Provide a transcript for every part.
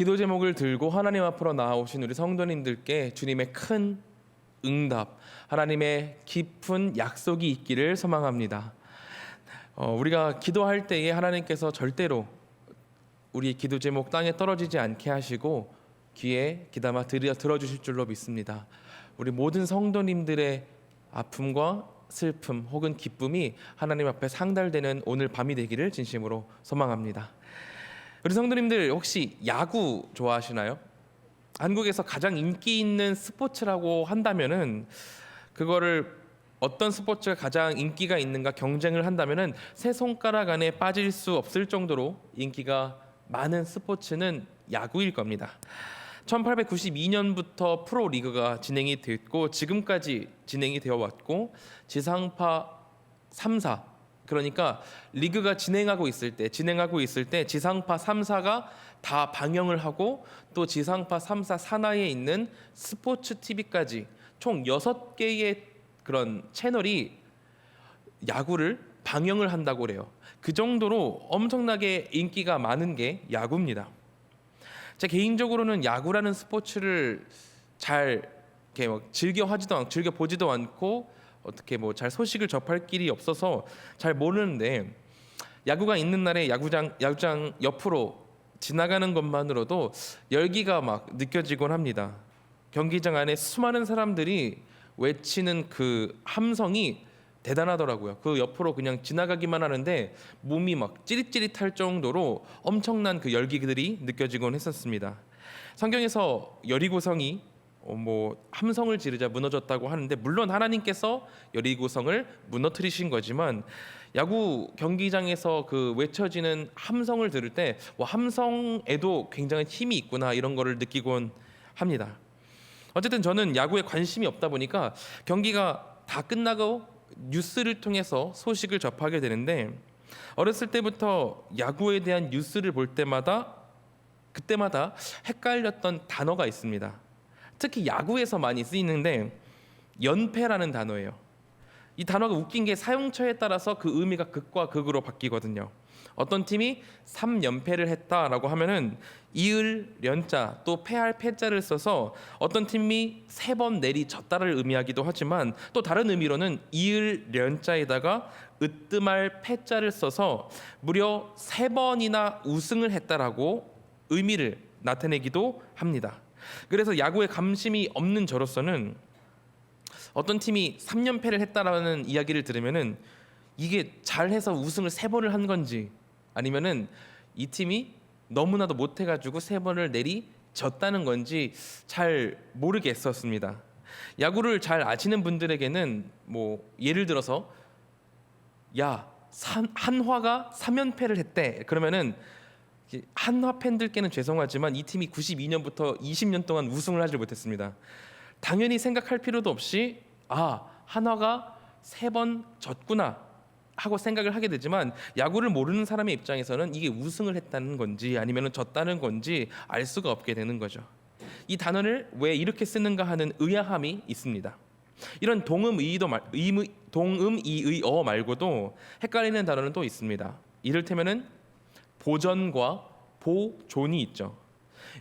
기도 제목을 들고 하나님 앞으로 나아오신 우리 성도님들께 주님의 큰 응답, 하나님의 깊은 약속이 있기를 소망합니다. 우리가 기도할 때에 하나님께서 절대로 우리 기도 제목 땅에 떨어지지 않게 하시고 귀에 귀담아 들어주실 줄로 믿습니다. 우리 모든 성도님들의 아픔과 슬픔 혹은 기쁨이 하나님 앞에 상달되는 오늘 밤이 되기를 진심으로 소망합니다. 우리 성도님들 혹시 야구 좋아하시나요? 한국에서 가장 인기 있는 스포츠라고 한다면은 그거를 어떤 스포츠가 가장 인기가 있는가 경쟁을 한다면은 세 손가락 안에 빠질 수 없을 정도로 인기가 많은 스포츠는 야구일 겁니다. 1892년부터 프로리그가 진행이 됐고 지금까지 진행이 되어 왔고 지상파 3사 그러니까 리그가 진행하고 있을 때 지상파 3사가 다 방영을 하고 또 지상파 3사 산하에 있는 스포츠 TV까지 총 6개의 그런 채널이 야구를 방영을 한다고 그래요. 그 정도로 엄청나게 인기가 많은 게 야구입니다. 제 개인적으로는 야구라는 스포츠를 잘 이렇게 막 즐겨 보지도 않고 어떻게 뭐 잘 소식을 접할 길이 없어서 잘 모르는데 야구가 있는 날에 야구장 옆으로 지나가는 것만으로도 열기가 막 느껴지곤 합니다. 경기장 안에 수많은 사람들이 외치는 그 함성이 대단하더라고요. 그 옆으로 그냥 지나가기만 하는데 몸이 막 찌릿찌릿할 정도로 엄청난 그 열기들이 느껴지곤 했었습니다. 성경에서 여리고성이 함성을 지르자 무너졌다고 하는데 물론 하나님께서 여리고성을 무너뜨리신 거지만 야구 경기장에서 그 외쳐지는 함성을 들을 때 함성에도 굉장한 힘이 있구나 이런 거를 느끼곤 합니다. 어쨌든 저는 야구에 관심이 없다 보니까 경기가 다 끝나고 뉴스를 통해서 소식을 접하게 되는데 어렸을 때부터 야구에 대한 뉴스를 볼 때마다 그때마다 헷갈렸던 단어가 있습니다. 특히 야구에서 많이 쓰이는데 연패라는 단어예요. 이 단어가 웃긴 게 사용처에 따라서 그 의미가 극과 극으로 바뀌거든요. 어떤 팀이 3연패를 했다라고 하면은 이을 연자 또 패할 패자를 써서 어떤 팀이 3번 내리졌다를 의미하기도 하지만 또 다른 의미로는 이을 연자에다가 으뜸할 패자를 써서 무려 3번이나 우승을 했다라고 의미를 나타내기도 합니다. 그래서 야구에 관심이 없는 저로서는 어떤 팀이 3연패를 했다라는 이야기를 들으면은 이게 잘해서 우승을 3번을 한 건지 아니면은 이 팀이 너무나도 못해가지고 3번을 내리졌다는 건지 잘 모르겠었습니다. 야구를 잘 아시는 분들에게는 예를 들어서 한화가 3연패를 했대 그러면은 한화 팬들께는 죄송하지만 이 팀이 92년부터 20년 동안 우승을 하지 못했습니다. 당연히 생각할 필요도 없이 한화가 3번 졌구나 하고 생각을 하게 되지만 야구를 모르는 사람의 입장에서는 이게 우승을 했다는 건지 아니면 졌다는 건지 알 수가 없게 되는 거죠. 이 단어를 왜 이렇게 쓰는가 하는 의아함이 있습니다. 이런 동음이의어 말고도 헷갈리는 단어는 또 있습니다. 이를테면은 보전과 보존이 있죠.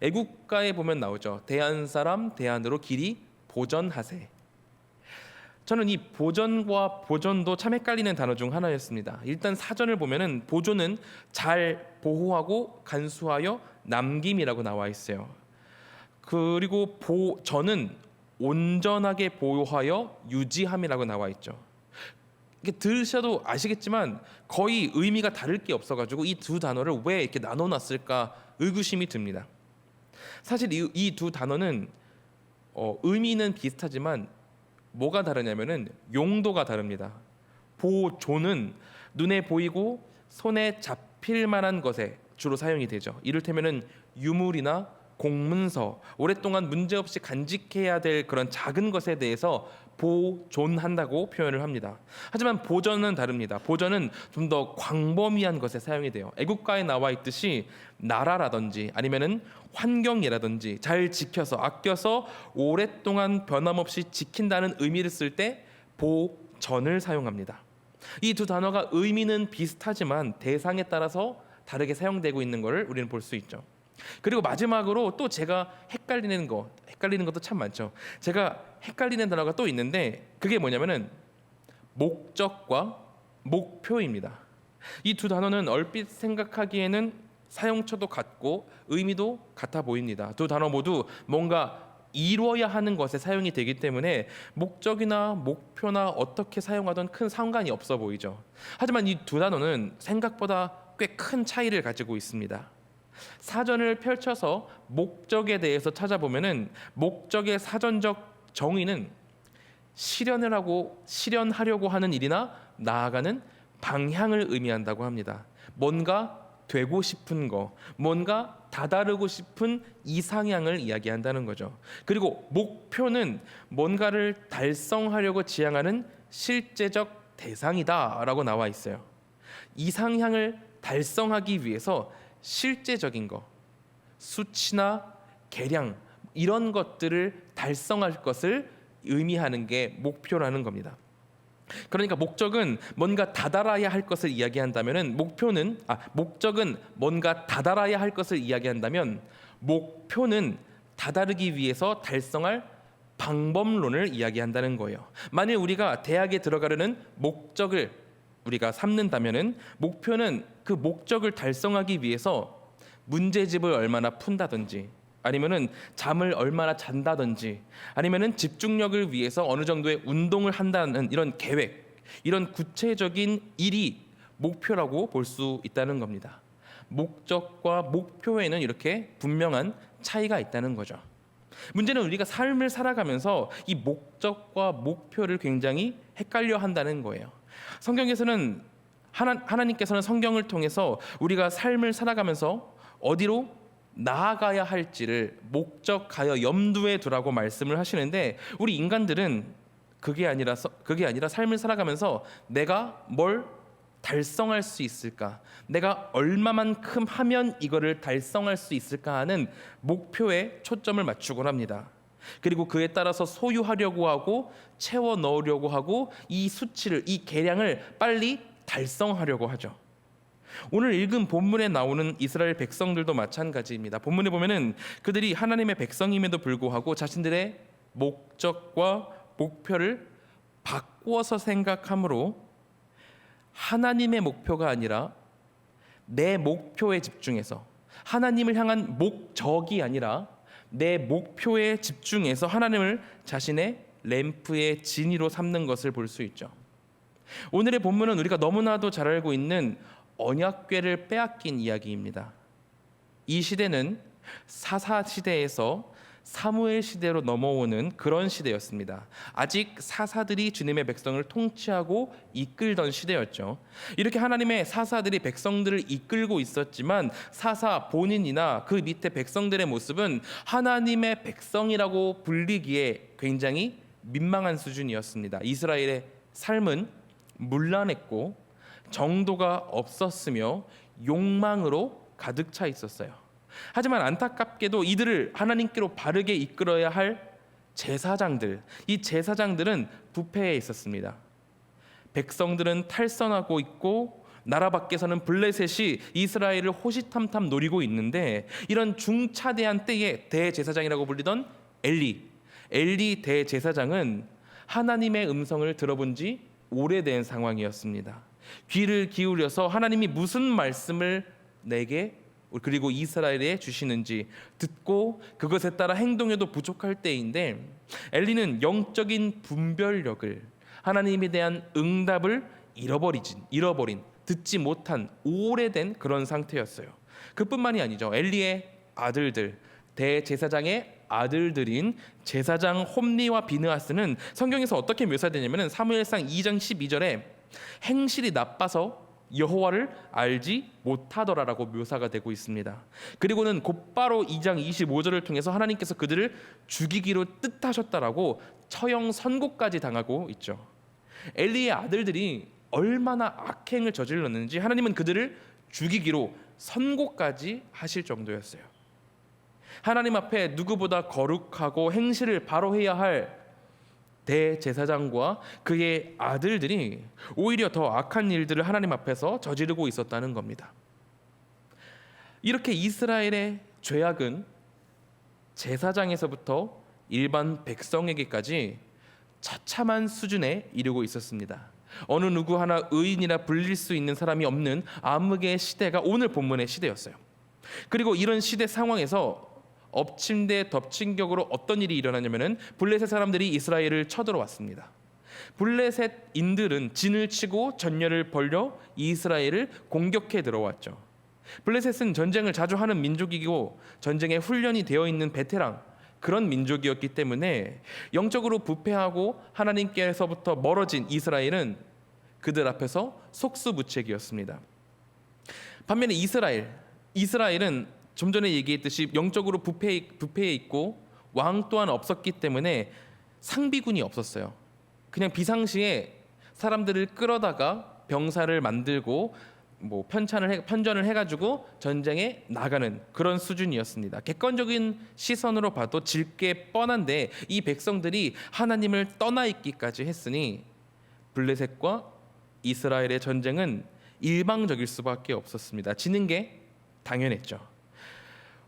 애국가에 보면 나오죠. 대한 사람 대안으로 길이 보전하세. 저는 이 보전과 보존도 참 헷갈리는 단어 중 하나였습니다. 일단 사전을 보면은 보존은 잘 보호하고 간수하여 남김이라고 나와 있어요. 그리고 보전은 온전하게 보호하여 유지함이라고 나와 있죠. 이게 들으셔도 아시겠지만 거의 의미가 다를 게 없어가지고 이 두 단어를 왜 이렇게 나눠놨을까 의구심이 듭니다. 사실 이 두 단어는 의미는 비슷하지만 뭐가 다르냐면은 용도가 다릅니다. 보존은 눈에 보이고 손에 잡힐 만한 것에 주로 사용이 되죠. 이를테면은 유물이나 공문서, 오랫동안 문제없이 간직해야 될 그런 작은 것에 대해서 보존한다고 표현을 합니다. 하지만 보전은 다릅니다. 보전은 좀 더 광범위한 것에 사용이 돼요. 애국가에 나와 있듯이 나라라든지 아니면은 환경이라든지 잘 지켜서 아껴서 오랫동안 변함없이 지킨다는 의미를 쓸 때 보전을 사용합니다. 이 두 단어가 의미는 비슷하지만 대상에 따라서 다르게 사용되고 있는 것을 우리는 볼 수 있죠. 그리고 마지막으로 또 제가 헷갈리는 것도 참 많죠. 제가 헷갈리는 단어가 또 있는데 그게 뭐냐면은 목적과 목표입니다. 이 두 단어는 얼핏 생각하기에는 사용처도 같고 의미도 같아 보입니다. 두 단어 모두 뭔가 이루어야 하는 것에 사용이 되기 때문에 목적이나 목표나 어떻게 사용하든 큰 상관이 없어 보이죠. 하지만 이 두 단어는 생각보다 꽤 큰 차이를 가지고 있습니다. 사전을 펼쳐서 목적에 대해서 찾아보면은 목적의 사전적 정의는 실현하려고 하는 일이나 나아가는 방향을 의미한다고 합니다. 뭔가 되고 싶은 거, 뭔가 다다르고 싶은 이상향을 이야기한다는 거죠. 그리고 목표는 뭔가를 달성하려고 지향하는 실제적 대상이다라고 나와 있어요. 이상향을 달성하기 위해서 실제적인 거, 수치나 계량 이런 것들을 달성할 것을 의미하는 게 목표라는 겁니다. 그러니까 목적은 뭔가 다다라야 할 것을 이야기한다면은 목적은 뭔가 다다라야 할 것을 이야기한다면 목표는 다다르기 위해서 달성할 방법론을 이야기한다는 거예요. 만일 우리가 대학에 들어가려는 목적을 우리가 삼는다면은 목표는 그 목적을 달성하기 위해서 문제집을 얼마나 푼다든지 아니면은 잠을 얼마나 잔다든지 아니면은 집중력을 위해서 어느 정도의 운동을 한다는 이런 계획, 이런 구체적인 일이 목표라고 볼 수 있다는 겁니다. 목적과 목표에는 이렇게 분명한 차이가 있다는 거죠. 문제는 우리가 삶을 살아가면서 이 목적과 목표를 굉장히 헷갈려 한다는 거예요. 성경에서는 하나님께서는 성경을 통해서 우리가 삶을 살아가면서 어디로 나아가야 할지를 목적하여 염두에 두라고 말씀을 하시는데 우리 인간들은 그게 아니라 삶을 살아가면서 내가 뭘 달성할 수 있을까? 내가 얼마만큼 하면 이거를 달성할 수 있을까 하는 목표에 초점을 맞추곤 합니다. 그리고 그에 따라서 소유하려고 하고 채워 넣으려고 하고 이 수치를, 이 계량을 빨리 달성하려고 하죠. 오늘 읽은 본문에 나오는 이스라엘 백성들도 마찬가지입니다. 본문에 보면은 그들이 하나님의 백성임에도 불구하고 자신들의 목적과 목표를 바꾸어서 생각함으로 하나님의 목표가 아니라 내 목표에 집중해서 하나님을 향한 목적이 아니라 내 목표에 집중해서 하나님을 자신의 램프의 진이로 삼는 것을 볼 수 있죠. 오늘의 본문은 우리가 너무나도 잘 알고 있는 언약궤를 빼앗긴 이야기입니다. 이 시대는 사사 시대에서 사무엘 시대로 넘어오는 그런 시대였습니다. 아직 사사들이 주님의 백성을 통치하고 이끌던 시대였죠. 이렇게 하나님의 사사들이 백성들을 이끌고 있었지만 사사 본인이나 그 밑에 백성들의 모습은 하나님의 백성이라고 불리기에 굉장히 민망한 수준이었습니다. 이스라엘의 삶은 문란했고 정도가 없었으며 욕망으로 가득 차 있었어요. 하지만 안타깝게도 이들을 하나님께로 바르게 이끌어야 할 제사장들, 이 제사장들은 부패해 있었습니다. 백성들은 탈선하고 있고 나라 밖에서는 블레셋이 이스라엘을 호시탐탐 노리고 있는데 이런 중차대한 때에 대제사장이라고 불리던 엘리 대제사장은 하나님의 음성을 들어본 지 오래된 상황이었습니다. 귀를 기울여서 하나님이 무슨 말씀을 내게 그리고 이스라엘에 주시는지 듣고 그것에 따라 행동해도 부족할 때인데 엘리는 영적인 분별력을 하나님에 대한 응답을 잃어버린 듣지 못한 오래된 그런 상태였어요. 그뿐만이 아니죠. 엘리의 아들들 대제사장의 아들들인 제사장 홈니와 비느하스는 성경에서 어떻게 묘사되냐면 사무엘상 2장 12절에 행실이 나빠서 여호와를 알지 못하더라라고 묘사가 되고 있습니다. 그리고는 곧바로 2장 25절을 통해서 하나님께서 그들을 죽이기로 뜻하셨다라고 처형 선고까지 당하고 있죠. 엘리의 아들들이 얼마나 악행을 저질렀는지 하나님은 그들을 죽이기로 선고까지 하실 정도였어요. 하나님 앞에 누구보다 거룩하고 행실을 바로 해야 할 대제사장과 그의 아들들이 오히려 더 악한 일들을 하나님 앞에서 저지르고 있었다는 겁니다. 이렇게 이스라엘의 죄악은 제사장에서부터 일반 백성에게까지 처참한 수준에 이르고 있었습니다. 어느 누구 하나 의인이라 불릴 수 있는 사람이 없는 암흑의 시대가 오늘 본문의 시대였어요. 그리고 이런 시대 상황에서 엎친 데 덮친 격으로 어떤 일이 일어나냐면은 블레셋 사람들이 이스라엘을 쳐들어왔습니다. 블레셋인들은 진을 치고 전열을 벌려 이스라엘을 공격해 들어왔죠. 블레셋은 전쟁을 자주 하는 민족이고 전쟁에 훈련이 되어 있는 베테랑 그런 민족이었기 때문에 영적으로 부패하고 하나님께서부터 멀어진 이스라엘은 그들 앞에서 속수무책이었습니다. 반면에 이스라엘은 좀 전에 얘기했듯이 영적으로 부패해 있고 왕 또한 없었기 때문에 상비군이 없었어요. 그냥 비상시에 사람들을 끌어다가 병사를 만들고 편전을 해가지고 전쟁에 나가는 그런 수준이었습니다. 객관적인 시선으로 봐도 질 게 뻔한데 이 백성들이 하나님을 떠나 있기까지 했으니 블레셋과 이스라엘의 전쟁은 일방적일 수밖에 없었습니다. 지는 게 당연했죠.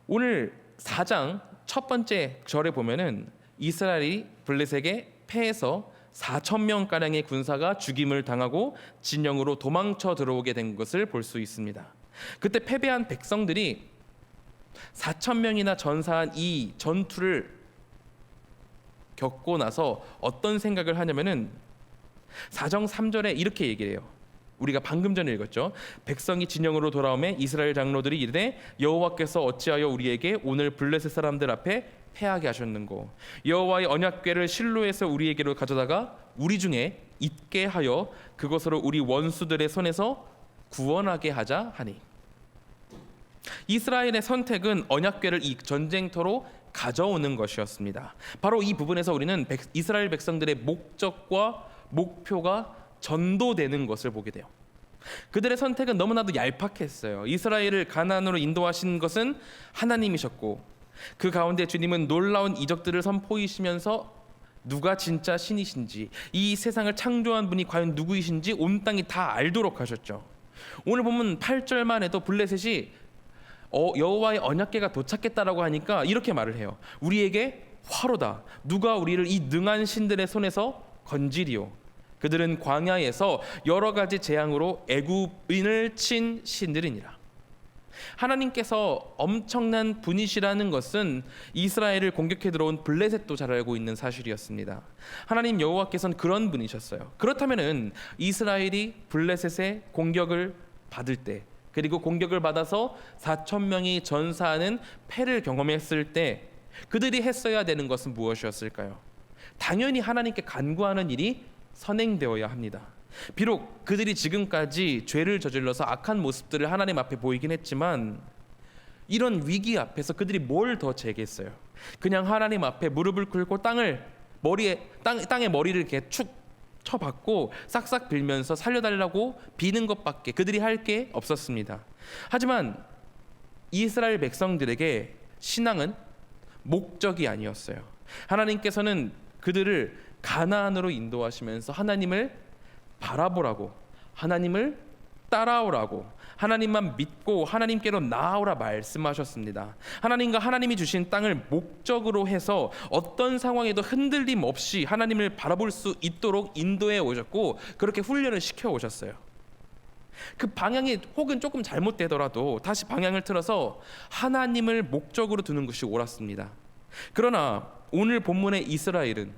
오늘 4장 첫 번째 절에 보면은 이스라엘이 블레셋에 패해서 4,000명가량의 군사가 죽임을 당하고 진영으로 도망쳐 들어오게 된 것을 볼 수 있습니다. 그때 패배한 백성들이 4,000명이나 전사한 이 전투를 겪고 나서 어떤 생각을 하냐면은 4장 3절에 이렇게 얘기를 해요. 우리가 방금 전에 읽었죠. 백성이 진영으로 돌아오매 이스라엘 장로들이 이르되 여호와께서 어찌하여 우리에게 오늘 블레셋 사람들 앞에 패하게 하셨는고 여호와의 언약궤를 실로에서 우리에게로 가져다가 우리 중에 있게 하여 그것으로 우리 원수들의 손에서 구원하게 하자 하니. 이스라엘의 선택은 언약궤를 이 전쟁터로 가져오는 것이었습니다. 바로 이 부분에서 우리는 이스라엘 백성들의 목적과 목표가 전도되는 것을 보게 돼요. 그들의 선택은 너무나도 얄팍했어요. 이스라엘을 가나안으로 인도하신 것은 하나님이셨고 그 가운데 주님은 놀라운 이적들을 선포하시면서 누가 진짜 신이신지 이 세상을 창조한 분이 과연 누구이신지 온 땅이 다 알도록 하셨죠. 오늘 보면 8절만 해도 블레셋이 여호와의 언약궤가 도착했다라고 하니까 이렇게 말을 해요. 우리에게 화로다. 누가 우리를 이 능한 신들의 손에서 건지리오. 그들은 광야에서 여러 가지 재앙으로 애굽인을 친 신들이니라. 하나님께서 엄청난 분이시라는 것은 이스라엘을 공격해 들어온 블레셋도 잘 알고 있는 사실이었습니다. 하나님 여호와께서는 그런 분이셨어요. 그렇다면은 이스라엘이 블레셋의 공격을 받을 때 그리고 공격을 받아서 4,000명이 전사하는 패를 경험했을 때 그들이 했어야 되는 것은 무엇이었을까요? 당연히 하나님께 간구하는 일이 선행되어야 합니다. 비록 그들이 지금까지 죄를 저질러서 악한 모습들을 하나님 앞에 보이긴 했지만 이런 위기 앞에서 그들이 뭘 더 제겠어요? 그냥 하나님 앞에 무릎을 꿇고 땅에 머리를 이렇게 축 쳐박고 싹싹 빌면서 살려달라고 비는 것밖에 그들이 할 게 없었습니다. 하지만 이스라엘 백성들에게 신앙은 목적이 아니었어요. 하나님께서는 그들을 가나안으로 인도하시면서 하나님을 바라보라고, 하나님을 따라오라고, 하나님만 믿고 하나님께로 나아오라 말씀하셨습니다. 하나님과 하나님이 주신 땅을 목적으로 해서 어떤 상황에도 흔들림 없이 하나님을 바라볼 수 있도록 인도해 오셨고 그렇게 훈련을 시켜 오셨어요. 그 방향이 혹은 조금 잘못되더라도 다시 방향을 틀어서 하나님을 목적으로 두는 것이 옳았습니다. 그러나 오늘 본문의 이스라엘은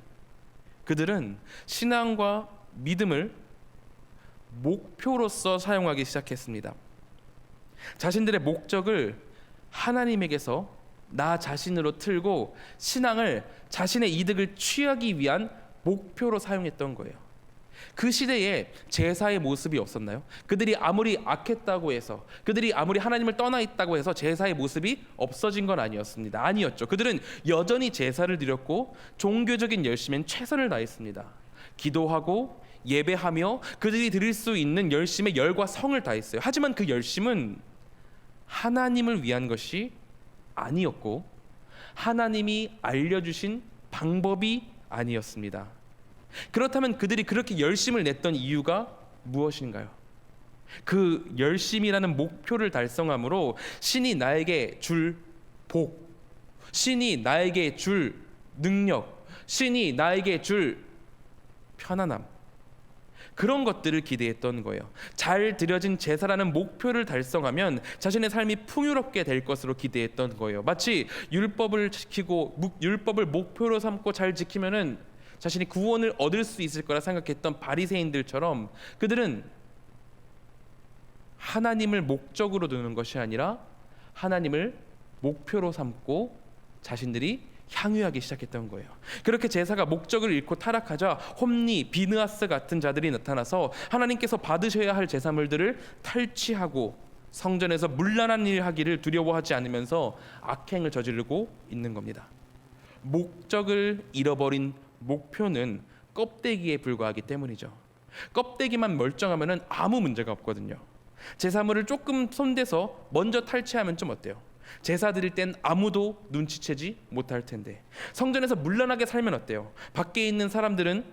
그들은 신앙과 믿음을 목표로서 사용하기 시작했습니다. 자신들의 목적을 하나님에게서 나 자신으로 틀고 신앙을 자신의 이득을 취하기 위한 목표로 사용했던 거예요. 그 시대에 제사의 모습이 없었나요? 그들이 아무리 악했다고 해서 그들이 아무리 하나님을 떠나 있다고 해서 제사의 모습이 없어진 건 아니었습니다. 아니었죠. 그들은 여전히 제사를 드렸고 종교적인 열심엔 최선을 다했습니다. 기도하고 예배하며 그들이 드릴 수 있는 열심에 열과 성을 다했어요. 하지만 그 열심은 하나님을 위한 것이 아니었고 하나님이 알려주신 방법이 아니었습니다. 그렇다면 그들이 그렇게 열심을 냈던 이유가 무엇인가요? 그 열심이라는 목표를 달성함으로 신이 나에게 줄 복, 신이 나에게 줄 능력, 신이 나에게 줄 편안함, 그런 것들을 기대했던 거예요. 잘 드려진 제사라는 목표를 달성하면 자신의 삶이 풍요롭게 될 것으로 기대했던 거예요. 마치 율법을 지키고 율법을 목표로 삼고 잘 지키면은 자신이 구원을 얻을 수 있을 거라 생각했던 바리새인들처럼 그들은 하나님을 목적으로 두는 것이 아니라 하나님을 목표로 삼고 자신들이 향유하기 시작했던 거예요. 그렇게 제사가 목적을 잃고 타락하자 홈리, 비느하스 같은 자들이 나타나서 하나님께서 받으셔야 할 제사물들을 탈취하고 성전에서 문란한 일 하기를 두려워하지 않으면서 악행을 저지르고 있는 겁니다. 목적을 잃어버린 목표는 껍데기에 불과하기 때문이죠. 껍데기만 멀쩡하면 아무 문제가 없거든요. 제사물을 조금 손대서 먼저 탈취하면 좀 어때요? 제사 드릴 땐 아무도 눈치채지 못할 텐데 성전에서 문란하게 살면 어때요? 밖에 있는 사람들은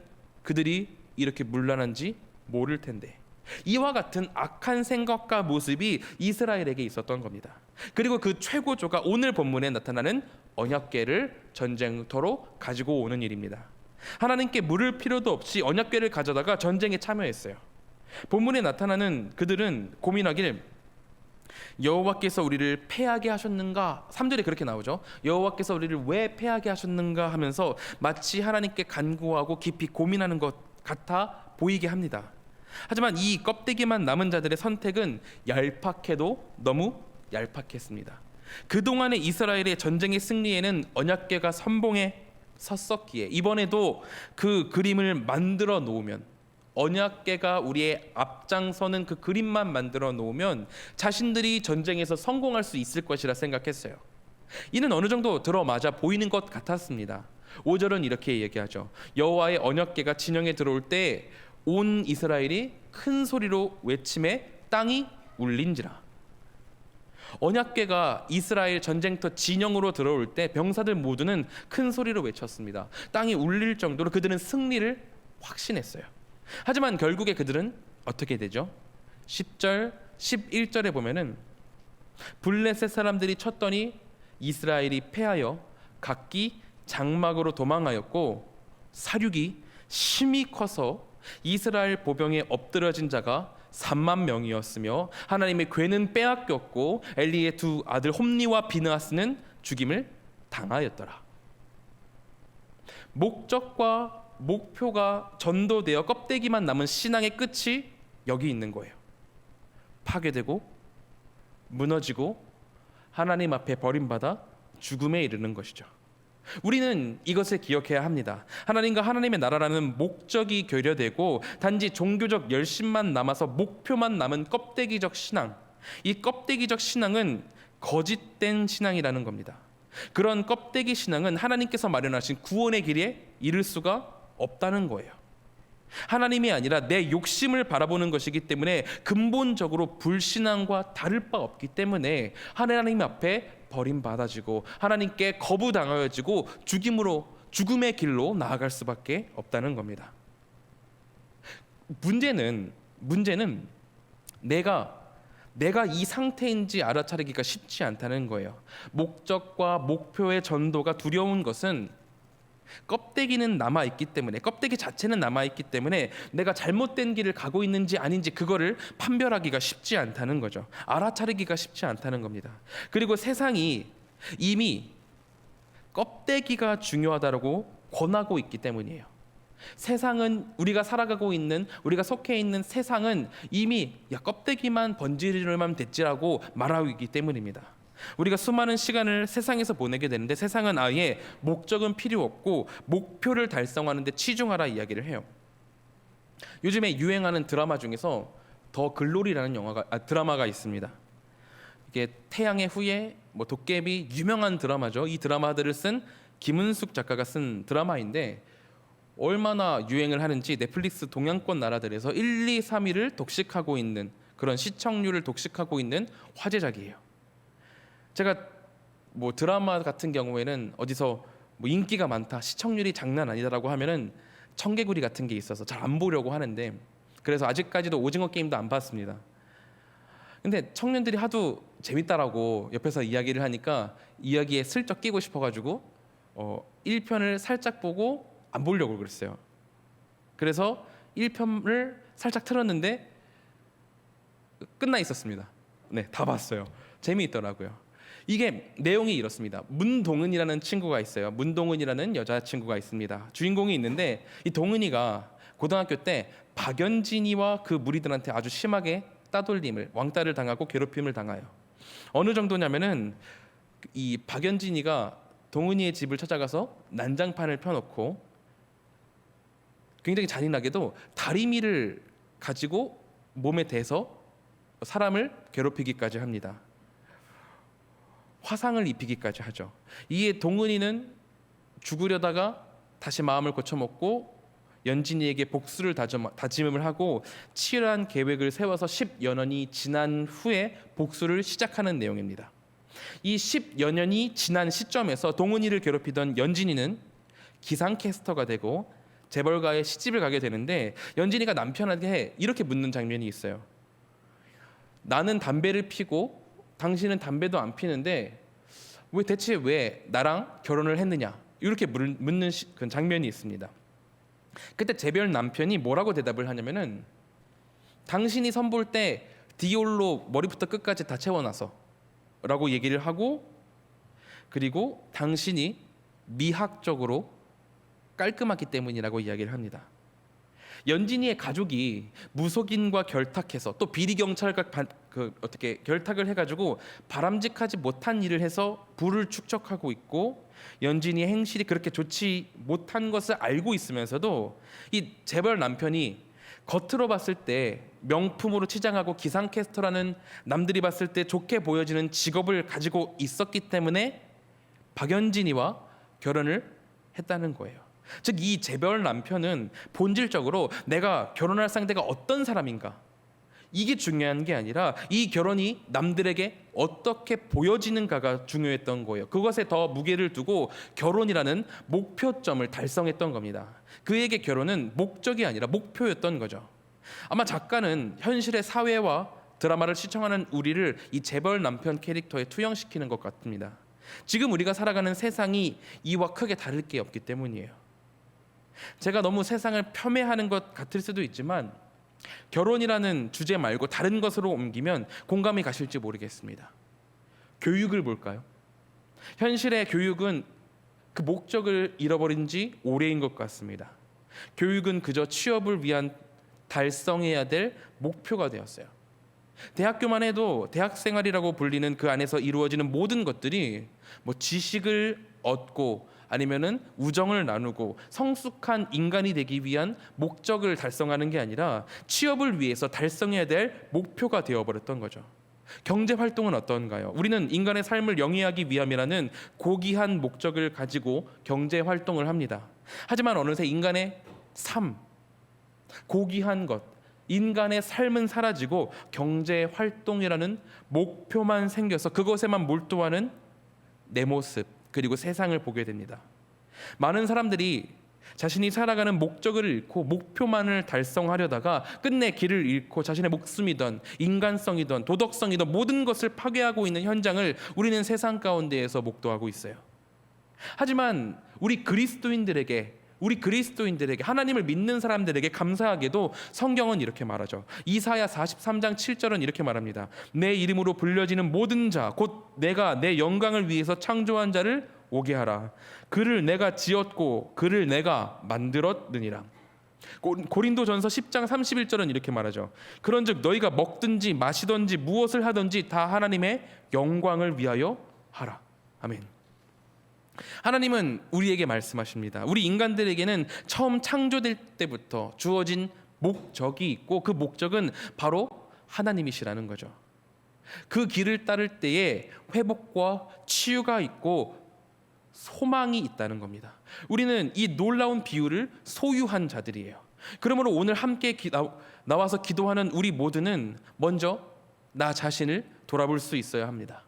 그들이 이렇게 문란한지 모를 텐데 이와 같은 악한 생각과 모습이 이스라엘에게 있었던 겁니다. 그리고 그 최고조가 오늘 본문에 나타나는 언약궤를 전쟁터로 가지고 오는 일입니다. 하나님께 물을 필요도 없이 언약궤를 가져다가 전쟁에 참여했어요. 본문에 나타나는 그들은 고민하길 여호와께서 우리를 패하게 하셨는가? 3절에 그렇게 나오죠. 여호와께서 우리를 왜 패하게 하셨는가 하면서 마치 하나님께 간구하고 깊이 고민하는 것 같아 보이게 합니다. 하지만 이 껍데기만 남은 자들의 선택은 얄팍해도 너무 얄팍했습니다. 그동안의 이스라엘의 전쟁의 승리에는 언약궤가 선봉에 섰었기에 이번에도 그 그림을 만들어 놓으면 언약궤가 우리의 앞장서는 그 그림만 만들어 놓으면 자신들이 전쟁에서 성공할 수 있을 것이라 생각했어요. 이는 어느 정도 들어맞아 보이는 것 같았습니다. 5절은 이렇게 얘기하죠. 여호와의 언약궤가 진영에 들어올 때 온 이스라엘이 큰 소리로 외침에 땅이 울린지라. 언약궤가 이스라엘 전쟁터 진영으로 들어올 때 병사들 모두는 큰 소리로 외쳤습니다. 땅이 울릴 정도로 그들은 승리를 확신했어요. 하지만 결국에 그들은 어떻게 되죠? 10절, 11절에 보면은 블레셋 사람들이 쳤더니 이스라엘이 패하여 각기 장막으로 도망하였고 사륙이 심히 커서 이스라엘 보병에 엎드러진 자가 3만 명이었으며 하나님의 궤는 빼앗겼고 엘리의 두 아들 홈리와 비느하스는 죽임을 당하였더라. 목적과 목표가 전도되어 껍데기만 남은 신앙의 끝이 여기 있는 거예요. 파괴되고 무너지고 하나님 앞에 버림받아 죽음에 이르는 것이죠. 우리는 이것을 기억해야 합니다. 하나님과 하나님의 나라라는 목적이 결여되고 단지 종교적 열심만 남아서 목표만 남은 껍데기적 신앙, 이 껍데기적 신앙은 거짓된 신앙이라는 겁니다. 그런 껍데기 신앙은 하나님께서 마련하신 구원의 길에 이를 수가 없다는 거예요. 하나님이 아니라 내 욕심을 바라보는 것이기 때문에 근본적으로 불신앙과 다를 바 없기 때문에 하나님 앞에 버림받아지고 하나님께 거부당하여지고 죽음의 길로 나아갈 수밖에 없다는 겁니다. 문제는 내가 이 상태인지 알아차리기가 쉽지 않다는 거예요. 목적과 목표의 전도가 두려운 것은 껍데기는 남아있기 때문에, 껍데기 자체는 남아있기 때문에 내가 잘못된 길을 가고 있는지 아닌지 그거를 판별하기가 쉽지 않다는 거죠. 알아차리기가 쉽지 않다는 겁니다. 그리고 세상이 이미 껍데기가 중요하다고 권하고 있기 때문이에요. 세상은 우리가 살아가고 있는, 우리가 속해 있는 세상은 이미 껍데기만 번지르면 됐지라고 말하고 있기 때문입니다. 우리가 수많은 시간을 세상에서 보내게 되는데 세상은 아예 목적은 필요 없고 목표를 달성하는 데 치중하라 이야기를 해요. 요즘에 유행하는 드라마 중에서 더 글로리라는 드라마가 있습니다. 이게 태양의 후예, 도깨비, 유명한 드라마죠. 이 드라마들을 쓴 김은숙 작가가 쓴 드라마인데 얼마나 유행을 하는지 넷플릭스 동양권 나라들에서 1, 2, 3위를 독식하고 있는, 그런 시청률을 독식하고 있는 화제작이에요. 제가 드라마 같은 경우에는 어디서 인기가 많다, 시청률이 장난 아니다라고 하면은 청개구리 같은 게 있어서 잘 안 보려고 하는데, 그래서 아직까지도 오징어 게임도 안 봤습니다. 근데 청년들이 하도 재밌다라고 옆에서 이야기를 하니까 이야기에 슬쩍 끼고 싶어가지고 1편을 살짝 보고 안 보려고 그랬어요. 그래서 1편을 살짝 틀었는데 끝나 있었습니다. 네, 다 봤어요. 재미있더라고요. 이게 내용이 이렇습니다. 문동은이라는 친구가 있어요. 문동은이라는 여자친구가 있습니다. 주인공이 있는데 이 동은이가 고등학교 때 박연진이와 그 무리들한테 아주 심하게 따돌림을, 왕따를 당하고 괴롭힘을 당해요. 어느 정도냐면은 이 박연진이가 동은이의 집을 찾아가서 난장판을 펴놓고 굉장히 잔인하게도 다리미를 가지고 몸에 대서 사람을 괴롭히기까지 합니다. 화상을 입히기까지 하죠. 이에 동은이는 죽으려다가 다시 마음을 고쳐먹고 연진이에게 복수를 다짐을 하고 치열한 계획을 세워서 10여 년이 지난 후에 복수를 시작하는 내용입니다. 이 10여 년이 지난 시점에서 동은이를 괴롭히던 연진이는 기상캐스터가 되고 재벌가의 시집을 가게 되는데 연진이가 남편에게 이렇게 묻는 장면이 있어요. 나는 담배를 피고 당신은 담배도 안 피는데 대체 왜 나랑 결혼을 했느냐, 이렇게 묻는 그 장면이 있습니다. 그때 재벌 남편이 뭐라고 대답을 하냐면은 당신이 선볼 때 디올로 머리부터 끝까지 다 채워놔서 라고 얘기를 하고, 그리고 당신이 미학적으로 깔끔하기 때문이라고 이야기를 합니다. 연진이의 가족이 무속인과 결탁해서 또 비리 경찰과 어떻게 결탁을 해가지고 바람직하지 못한 일을 해서 부를 축적하고 있고, 연진이의 행실이 그렇게 좋지 못한 것을 알고 있으면서도 이 재벌 남편이 겉으로 봤을 때 명품으로 치장하고 기상캐스터라는 남들이 봤을 때 좋게 보여지는 직업을 가지고 있었기 때문에 박연진이와 결혼을 했다는 거예요. 즉 이 재벌 남편은 본질적으로 내가 결혼할 상대가 어떤 사람인가, 이게 중요한 게 아니라 이 결혼이 남들에게 어떻게 보여지는가가 중요했던 거예요. 그것에 더 무게를 두고 결혼이라는 목표점을 달성했던 겁니다. 그에게 결혼은 목적이 아니라 목표였던 거죠. 아마 작가는 현실의 사회와 드라마를 시청하는 우리를 이 재벌 남편 캐릭터에 투영시키는 것 같습니다. 지금 우리가 살아가는 세상이 이와 크게 다를 게 없기 때문이에요. 제가 너무 세상을 폄훼하는 것 같을 수도 있지만 결혼이라는 주제 말고 다른 것으로 옮기면 공감이 가실지 모르겠습니다. 교육을 볼까요? 현실의 교육은 그 목적을 잃어버린 지 오래인 것 같습니다. 교육은 그저 취업을 위한 달성해야 될 목표가 되었어요. 대학교만 해도 대학 생활이라고 불리는 그 안에서 이루어지는 모든 것들이 지식을 얻고 아니면은 우정을 나누고 성숙한 인간이 되기 위한 목적을 달성하는 게 아니라 취업을 위해서 달성해야 될 목표가 되어버렸던 거죠. 경제 활동은 어떤가요? 우리는 인간의 삶을 영위하기 위함이라는 고귀한 목적을 가지고 경제 활동을 합니다. 하지만 어느새 인간의 삶, 고귀한 것, 인간의 삶은 사라지고 경제 활동이라는 목표만 생겨서 그것에만 몰두하는 내 모습, 그리고 세상을 보게 됩니다. 많은 사람들이 자신이 살아가는 목적을 잃고 목표만을 달성하려다가 끝내 길을 잃고 자신의 목숨이든 인간성이든 도덕성이든 모든 것을 파괴하고 있는 현장을 우리는 세상 가운데에서 목도하고 있어요. 하지만 우리 그리스도인들에게 하나님을 믿는 사람들에게 감사하게도 성경은 이렇게 말하죠. 이사야 43장 7절은 이렇게 말합니다. 내 이름으로 불려지는 모든 자 곧 내가 내 영광을 위해서 창조한 자를 오게 하라. 그를 내가 지었고 그를 내가 만들었느니라. 고린도전서 10장 31절은 이렇게 말하죠. 그런즉 너희가 먹든지 마시든지 무엇을 하든지 다 하나님의 영광을 위하여 하라. 아멘. 하나님은 우리에게 말씀하십니다. 우리 인간들에게는 처음 창조될 때부터 주어진 목적이 있고 그 목적은 바로 하나님이시라는 거죠. 그 길을 따를 때에 회복과 치유가 있고 소망이 있다는 겁니다. 우리는 이 놀라운 비유를 소유한 자들이에요. 그러므로 오늘 함께 나와서 기도하는 우리 모두는 먼저 나 자신을 돌아볼 수 있어야 합니다.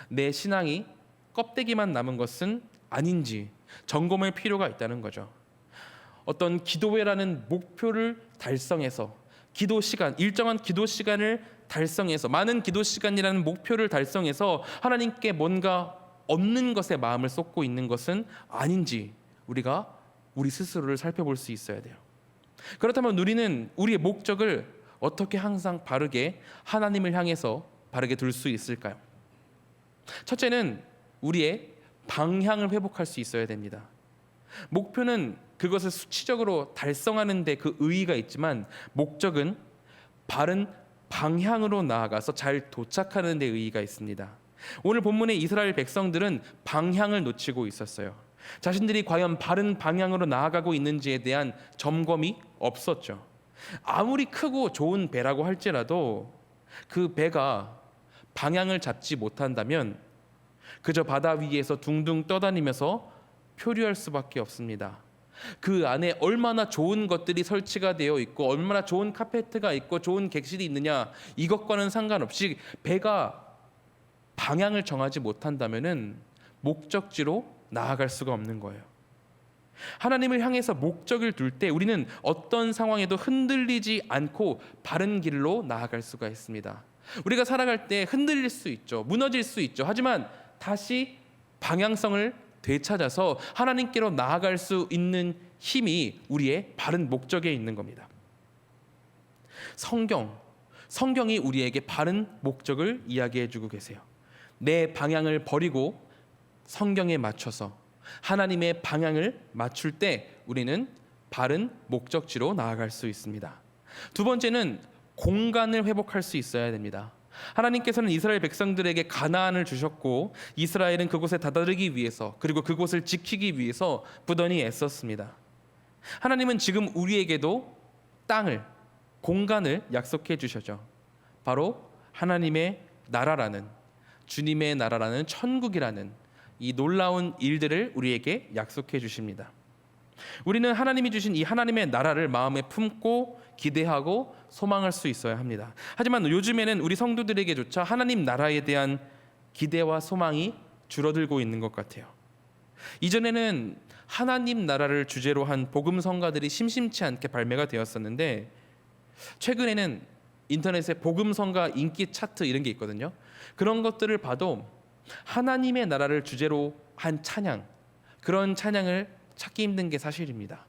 내 신앙이 껍데기만 남은 것은 아닌지 점검할 필요가 있다는 거죠. 어떤 기도회라는 목표를 달성해서 일정한 기도 시간을 달성해서, 많은 기도 시간이라는 목표를 달성해서 하나님께 뭔가 얻는 것에 마음을 쏟고 있는 것은 아닌지 우리가 우리 스스로를 살펴볼 수 있어야 돼요. 그렇다면 우리는 우리의 목적을 어떻게 항상 바르게 하나님을 향해서 바르게 둘 수 있을까요? 첫째는 우리의 방향을 회복할 수 있어야 됩니다. 목표는 그것을 수치적으로 달성하는 데 그 의의가 있지만, 목적은 바른 방향으로 나아가서 잘 도착하는 데 의의가 있습니다. 오늘 본문의 이스라엘 백성들은 방향을 놓치고 있었어요. 자신들이 과연 바른 방향으로 나아가고 있는지에 대한 점검이 없었죠. 아무리 크고 좋은 배라고 할지라도 그 배가 방향을 잡지 못한다면 그저 바다 위에서 둥둥 떠다니면서 표류할 수밖에 없습니다. 그 안에 얼마나 좋은 것들이 설치가 되어 있고 얼마나 좋은 카페트가 있고 좋은 객실이 있느냐, 이것과는 상관없이 배가 방향을 정하지 못한다면은 목적지로 나아갈 수가 없는 거예요. 하나님을 향해서 목적을 둘 때 우리는 어떤 상황에도 흔들리지 않고 바른 길로 나아갈 수가 있습니다. 우리가 살아갈 때 흔들릴 수 있죠. 무너질 수 있죠. 하지만 다시 방향성을 되찾아서 하나님께로 나아갈 수 있는 힘이 우리의 바른 목적에 있는 겁니다. 성경이 우리에게 바른 목적을 이야기해 주고 계세요. 내 방향을 버리고 성경에 맞춰서 하나님의 방향을 맞출 때 우리는 바른 목적지로 나아갈 수 있습니다. 두 번째는 공간을 회복할 수 있어야 됩니다. 하나님께서는 이스라엘 백성들에게 가나안을 주셨고 이스라엘은 그곳에 다다르기 위해서, 그리고 그곳을 지키기 위해서 부단히 애썼습니다. 하나님은 지금 우리에게도 땅을, 공간을 약속해 주셔죠. 바로 하나님의 나라라는, 주님의 나라라는, 천국이라는 이 놀라운 일들을 우리에게 약속해 주십니다. 우리는 하나님이 주신 이 하나님의 나라를 마음에 품고 기대하고 소망할 수 있어야 합니다. 하지만 요즘에는 우리 성도들에게조차 하나님 나라에 대한 기대와 소망이 줄어들고 있는 것 같아요. 이전에는 하나님 나라를 주제로 한 복음 성가들이 심심치 않게 발매가 되었었는데, 최근에는 인터넷에 복음 성가 인기 차트 이런 게 있거든요. 그런 것들을 봐도 하나님의 나라를 주제로 한 찬양, 그런 찬양을 찾기 힘든 게 사실입니다.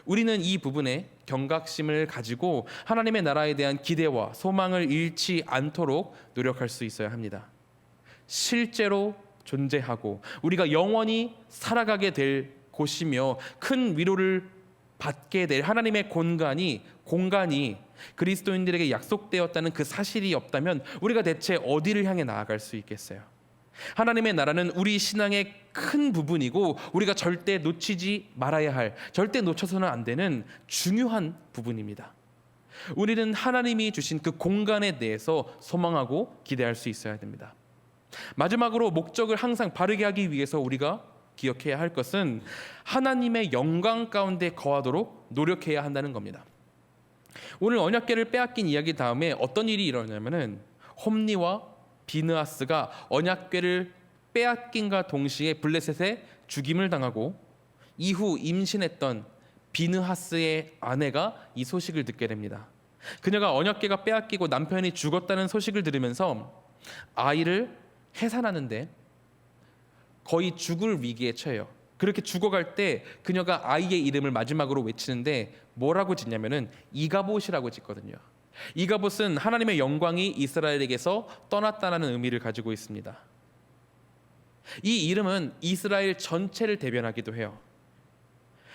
우리는 이 부분에 경각심을 가지고 하나님의 나라에 대한 기대와 소망을 잃지 않도록 노력할 수 있어야 합니다. 실제로 존재하고 우리가 영원히 살아가게 될 곳이며 큰 위로를 받게 될 하나님의 공간이 그리스도인들에게 약속되었다는 그 사실이 없다면 우리가 대체 어디를 향해 나아갈 수 있겠어요? 하나님의 나라는 우리 신앙의 큰 부분이고 우리가 절대 놓치지 말아야 할, 절대 놓쳐서는 안 되는 중요한 부분입니다. 우리는 하나님이 주신 그 공간에 대해서 소망하고 기대할 수 있어야 됩니다. 마지막으로 목적을 항상 바르게 하기 위해서 우리가 기억해야 할 것은 하나님의 영광 가운데 거하도록 노력해야 한다는 겁니다. 오늘 언약궤를 빼앗긴 이야기 다음에 어떤 일이 일어나냐면은 홈리와 비느하스가 언약궤를 빼앗긴과 동시에 블레셋에 죽임을 당하고, 이후 임신했던 비느하스의 아내가 이 소식을 듣게 됩니다. 그녀가 언약궤가 빼앗기고 남편이 죽었다는 소식을 들으면서 아이를 해산하는데 거의 죽을 위기에 처해요. 그렇게 죽어갈 때 그녀가 아이의 이름을 마지막으로 외치는데 뭐라고 짓냐면은 이가봇이라고 짓거든요. 이가봇은 하나님의 영광이 이스라엘에게서 떠났다는 의미를 가지고 있습니다. 이 이름은 이스라엘 전체를 대변하기도 해요.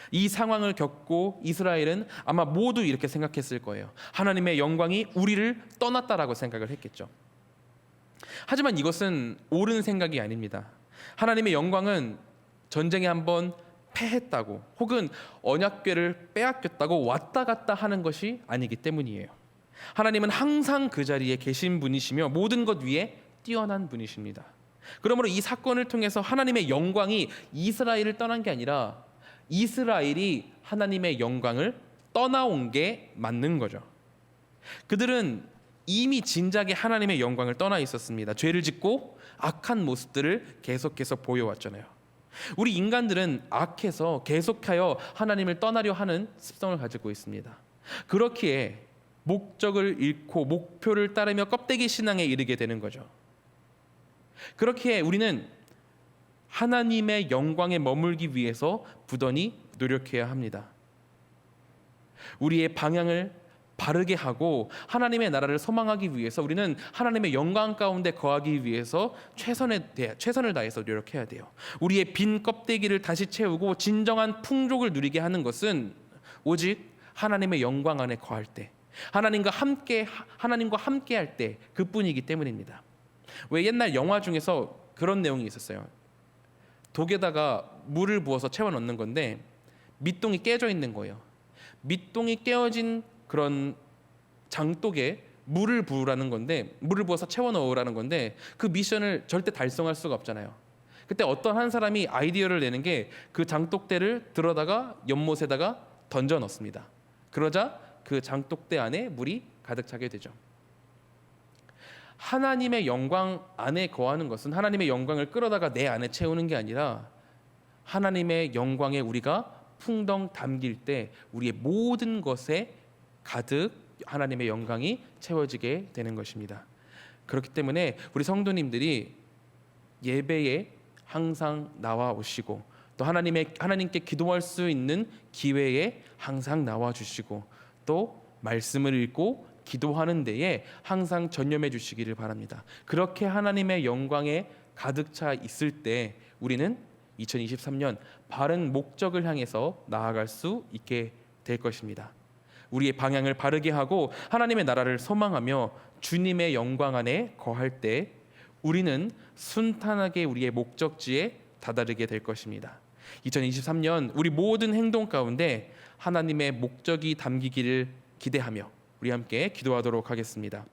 이 상황을 겪고 이스라엘은 아마 모두 이렇게 생각했을 거예요. 하나님의 영광이 우리를 떠났다라고 생각을 했겠죠. 하지만 이것은 옳은 생각이 아닙니다. 하나님의 영광은 전쟁에 한번 패했다고 혹은 언약궤를 빼앗겼다고 왔다 갔다 하는 것이 아니기 때문이에요. 하나님은 항상 그 자리에 계신 분이시며 모든 것 위에 뛰어난 분이십니다. 그러므로 이 사건을 통해서 하나님의 영광이 이스라엘을 떠난 게 아니라 이스라엘이 하나님의 영광을 떠나온 게 맞는 거죠. 그들은 이미 진작에 하나님의 영광을 떠나 있었습니다. 죄를 짓고 악한 모습들을 계속해서 보여왔잖아요. 우리 인간들은 악해서 계속하여 하나님을 떠나려 하는 습성을 가지고 있습니다. 그렇기에 목적을 잃고 목표를 따르며 껍데기 신앙에 이르게 되는 거죠. 그렇게 우리는 하나님의 영광에 머물기 위해서 부단히 노력해야 합니다. 우리의 방향을 바르게 하고 하나님의 나라를 소망하기 위해서 우리는 하나님의 영광 가운데 거하기 위해서 최선을 다해서 노력해야 돼요. 우리의 빈 껍데기를 다시 채우고 진정한 풍족을 누리게 하는 것은 오직 하나님의 영광 안에 거할 때, 하나님과 함께 할 때 그뿐이기 때문입니다. 왜 옛날 영화 중에서 그런 내용이 있었어요. 독에다가 물을 부어서 채워 넣는 건데 밑동이 깨져 있는 거예요. 밑동이 깨어진 그런 장독에 물을 부으라는 건데, 물을 부어서 채워 넣으라는 건데 그 미션을 절대 달성할 수가 없잖아요. 그때 어떤 한 사람이 아이디어를 내는 게 그 장독대를 들어다가 연못에다가 던져 넣습니다. 그러자 그 장독대 안에 물이 가득 차게 되죠. 하나님의 영광 안에 거하는 것은 하나님의 영광을 끌어다가 내 안에 채우는 게 아니라 하나님의 영광에 우리가 풍덩 담길 때 우리의 모든 것에 가득 하나님의 영광이 채워지게 되는 것입니다. 그렇기 때문에 우리 성도님들이 예배에 항상 나와 오시고 또 하나님께 기도할 수 있는 기회에 항상 나와 주시고 또 말씀을 읽고 기도하는 데에 항상 전념해 주시기를 바랍니다. 그렇게 하나님의 영광에 가득 차 있을 때 우리는 2023년 바른 목적을 향해서 나아갈 수 있게 될 것입니다. 우리의 방향을 바르게 하고 하나님의 나라를 소망하며 주님의 영광 안에 거할 때 우리는 순탄하게 우리의 목적지에 다다르게 될 것입니다. 2023년 우리 모든 행동 가운데 하나님의 목적이 담기기를 기대하며 우리 함께 기도하도록 하겠습니다.